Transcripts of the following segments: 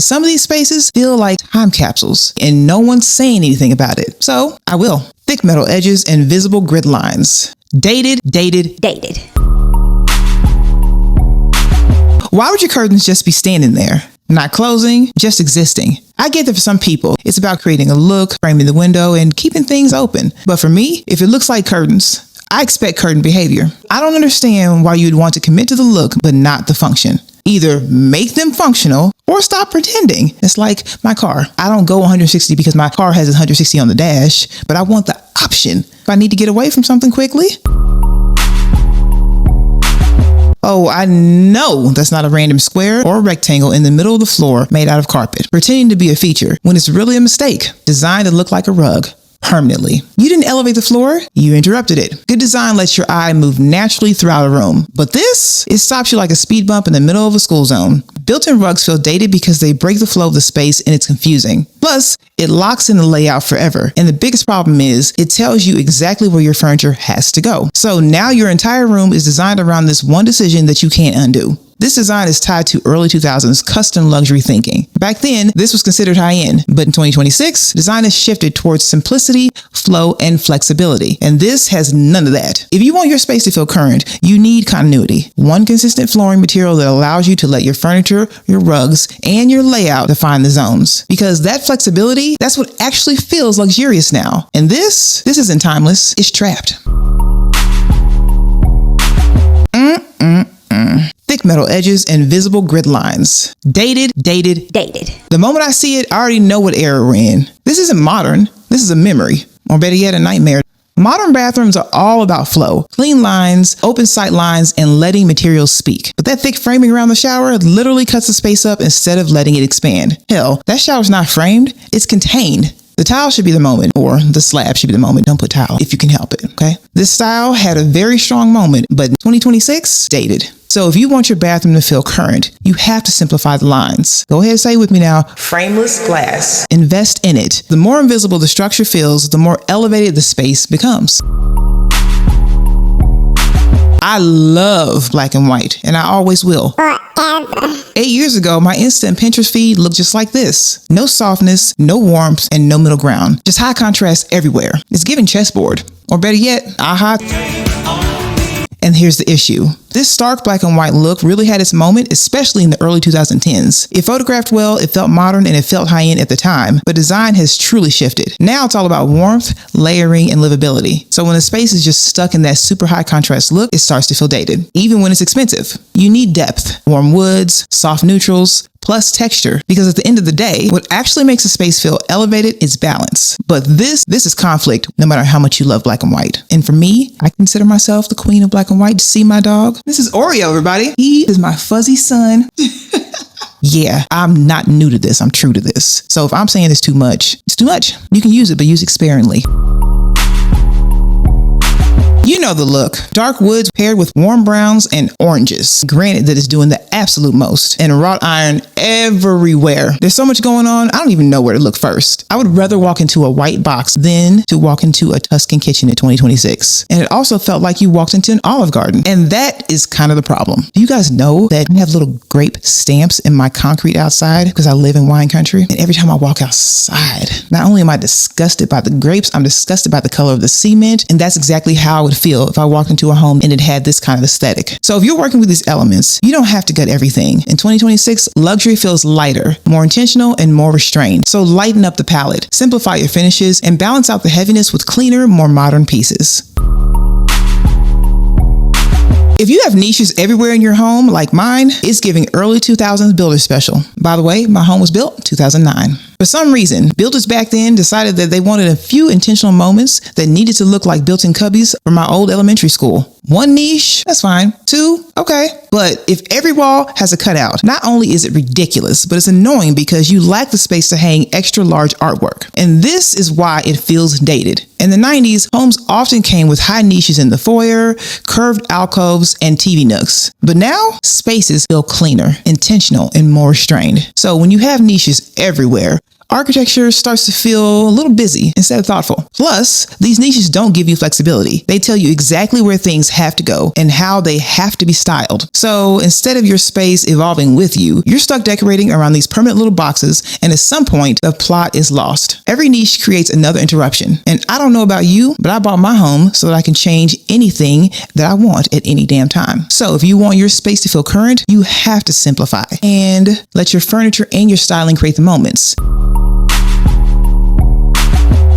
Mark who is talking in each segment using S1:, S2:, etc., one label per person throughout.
S1: Some of these spaces feel like time capsules and no one's saying anything about it. So I will. Thick metal edges and visible grid lines. Dated. Why would your curtains just be standing there? Not closing, just existing. I get that for some people, it's about creating a look, framing the window, and keeping things open. But for me, if it looks like curtains, I expect curtain behavior. I don't understand why you'd want to commit to the look, but not the function. Either make them functional or stop pretending. It's like my car. I don't go 160 because my car has 160 on the dash, but I want the option if I need to get away from something quickly. Oh, I know that's not a random square or rectangle in the middle of the floor made out of carpet, pretending to be a feature when it's really a mistake, designed to look like a rug. Permanently. You didn't elevate the floor, you interrupted it. Good design lets your eye move naturally throughout a room. But this, it stops you like a speed bump in the middle of a school zone. Built-in rugs feel dated because they break the flow of the space and it's confusing. Plus, it locks in the layout forever. And the biggest problem is, it tells you exactly where your furniture has to go. So now your entire room is designed around this one decision that you can't undo. This design is tied to early 2000s custom luxury thinking. Back then, this was considered high-end, but in 2026, design has shifted towards simplicity, flow, and flexibility. And this has none of that. If you want your space to feel current, you need continuity. One consistent flooring material that allows you to let your furniture, your rugs, and your layout define the zones. Because that flexibility, that's what actually feels luxurious now. And this isn't timeless, it's trapped. Thick metal edges and visible grid lines. Dated. The moment I see it, I already know what era we're in. This isn't modern. This is a memory, or better yet, a nightmare. Modern bathrooms are all about flow, clean lines, open sight lines, and letting materials speak. But that thick framing around the shower literally cuts the space up instead of letting it expand. Hell, that shower's not framed, it's contained. The tile should be the moment, or the slab should be the moment. Don't put tile if you can help it, okay? This style had a very strong moment, but in 2026, dated. So if you want your bathroom to feel current, you have to simplify the lines. Go ahead and say with me now, frameless glass. Invest in it. The more invisible the structure feels, the more elevated the space becomes. I love black and white, and I always will. Forever. 8 years ago, my instant Pinterest feed looked just like this. No softness, no warmth, and no middle ground. Just high contrast everywhere. It's giving chessboard. Or better yet, aha. And here's the issue. This stark black and white look really had its moment, especially in the early 2010s. It photographed well, it felt modern, and it felt high-end at the time, but design has truly shifted. Now it's all about warmth, layering, and livability. So when a space is just stuck in that super high contrast look, it starts to feel dated, even when it's expensive. You need depth, warm woods, soft neutrals, plus texture, because at the end of the day, what actually makes a space feel elevated is balance. But this is conflict, no matter how much you love black and white. And for me, I consider myself the queen of black and white. See my dog? This is Oreo, everybody. He is my fuzzy son. Yeah, I'm not new to this. I'm true to this. So if I'm saying it's too much, it's too much. You can use it, but use it sparingly. You know the look. Dark woods paired with warm browns and oranges. Granted that it's doing the absolute most. And wrought iron everywhere. There's so much going on, I don't even know where to look first. I would rather walk into a white box than to walk into a Tuscan kitchen in 2026. And it also felt like you walked into an Olive Garden. And that is kind of the problem. Do you guys know that I have little grape stamps in my concrete outside because I live in wine country? And every time I walk outside, not only am I disgusted by the grapes, I'm disgusted by the color of the cement. And that's exactly how I would feel if I walked into a home and it had this kind of aesthetic. So if you're working with these elements, you don't have to gut everything. In 2026, luxury feels lighter, more intentional, and more restrained. So lighten up the palette, simplify your finishes, and balance out the heaviness with cleaner, more modern pieces. If you have niches everywhere in your home, like mine, it's giving early 2000s builder special. By the way, my home was built in 2009. For some reason, builders back then decided that they wanted a few intentional moments that needed to look like built-in cubbies from my old elementary school. One niche, that's fine. Two, okay. But if every wall has a cutout, not only is it ridiculous, but it's annoying because you lack the space to hang extra large artwork. And this is why it feels dated. In the 90s, homes often came with high niches in the foyer, curved alcoves, and TV nooks. But now, spaces feel cleaner, intentional, and more restrained. So when you have niches everywhere, architecture starts to feel a little busy instead of thoughtful. Plus, these niches don't give you flexibility. They tell you exactly where things have to go and how they have to be styled. So instead of your space evolving with you, you're stuck decorating around these permanent little boxes, and at some point, the plot is lost. Every niche creates another interruption. And I don't know about you, but I bought my home so that I can change anything that I want at any damn time. So if you want your space to feel current, you have to simplify and let your furniture and your styling create the moments.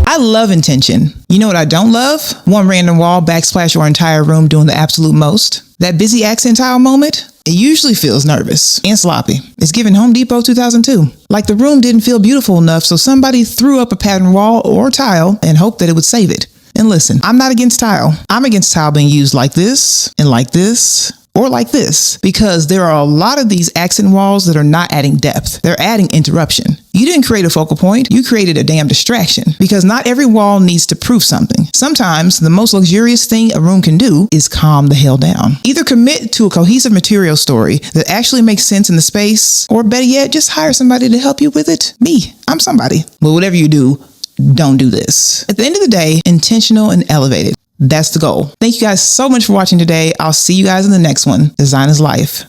S1: I love intention. You know what I don't love? One random wall backsplash your entire room doing the absolute most. That busy accent tile moment? It usually feels nervous and sloppy. It's given Home Depot 2002. Like the room didn't feel beautiful enough, so somebody threw up a pattern wall or tile and hoped that it would save it. And listen, I'm not against tile. I'm against tile being used like this and like this, or like this, because there are a lot of these accent walls that are not adding depth. They're adding interruption. You didn't create a focal point, you created a damn distraction, because not every wall needs to prove something. Sometimes the most luxurious thing a room can do is calm the hell down. Either commit to a cohesive material story that actually makes sense in the space, or better yet, just hire somebody to help you with it. Me, I'm somebody. But whatever you do, don't do this. At the end of the day, intentional and elevated. That's the goal. Thank you guys so much for watching today. I'll see you guys in the next one. Design is life.